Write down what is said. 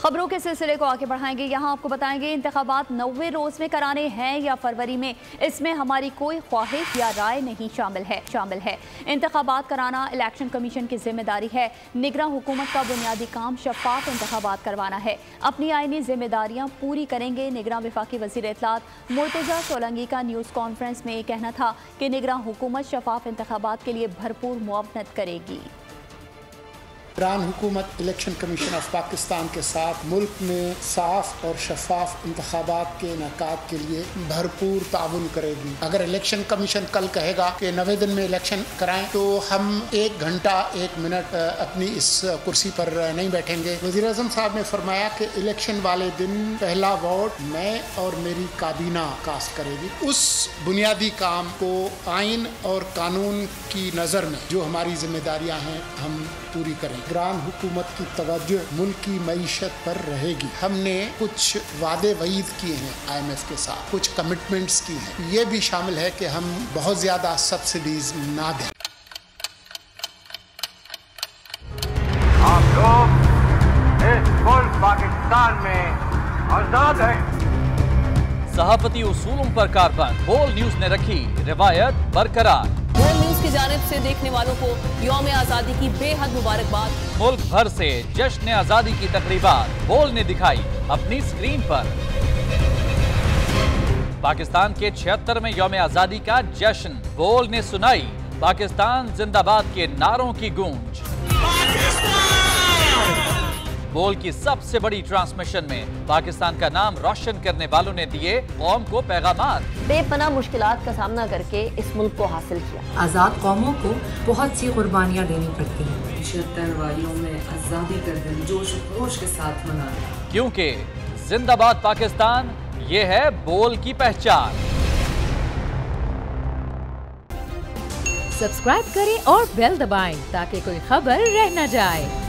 खबरों के सिलसिले को आगे बढ़ाएंगे। यहाँ आपको बताएंगे इंतखाबात 90 रोज में कराने हैं या फरवरी में, इसमें हमारी कोई ख्वाहिश या राय नहीं शामिल है। इंतखाबात कराना इलेक्शन कमीशन की जिम्मेदारी है। निगरान हुकूमत का बुनियादी काम शफाफ इंतखाबात करवाना है। अपनी आईनी जिम्मेदारियां पूरी करेंगे। निगरान वफाकी वज़ीर इत्तलात मुर्तज़ा सोलंकी का न्यूज़ कॉन्फ्रेंस में कहना था कि निगरान हुकूमत शफाफ इंतखाबात के लिए भरपूर मुआवनत करेगी। निगरान हुकूमत इलेक्शन कमीशन ऑफ पाकिस्तान के साथ मुल्क में साफ और शफाफ इंतखाबात के इनेकाद के लिए भरपूर ताउन करेगी। अगर इलेक्शन कमीशन कल कहेगा कि 90 दिन में इलेक्शन कराएं तो हम 1 घंटा 1 मिनट अपनी इस कुर्सी पर नहीं बैठेंगे। वज़ीर आज़म साहब ने फरमाया कि इलेक्शन वाले दिन पहला वोट मैं और मेरी काबीना कास्ट करेगी। उस बुनियादी काम को आइन और कानून की नज़र में जो हमारी जिम्मेदारियां हैं हम पूरी करें। निगरान हुकूमत की तवज्जो मुल्क की मईशत पर रहेगी। हमने कुछ वादे वईद किए हैं IMF के साथ, कुछ कमिटमेंट्स की हैं। ये भी शामिल है कि हम बहुत ज्यादा सब्सिडीज ना दें। आप लोग इस मुल्क पाकिस्तान में आजाद हैं। सहाफती उसूलों पर कारबंद। बोल न्यूज ने रखी रिवायत बरकरार। बोल न्यूज की जानिब से देखने वालों को यौम आजादी की बेहद मुबारकबाद। मुल्क भर से जश्न आजादी की तकरीबात बोल ने दिखाई अपनी स्क्रीन पर। पाकिस्तान के 76वें यौम आजादी का जश्न बोल ने सुनाई पाकिस्तान जिंदाबाद के नारों की गूंज। बोल की सबसे बड़ी ट्रांसमिशन में पाकिस्तान का नाम रोशन करने वालों ने दिए कौम को पैगामात। बेपनाह मुश्किलात का सामना करके इस मुल्क को हासिल किया। आज़ाद कौमों को बहुत सी कुर्बानियाँ देनी पड़ती हैं। 76 वारियों में आज़ादी का दिन जोश खरोश के साथ मना, क्योंकि जिंदाबाद पाकिस्तान ये है बोल की पहचान। सब्सक्राइब करें और बेल दबाएं ताकि कोई खबर रह न जाए।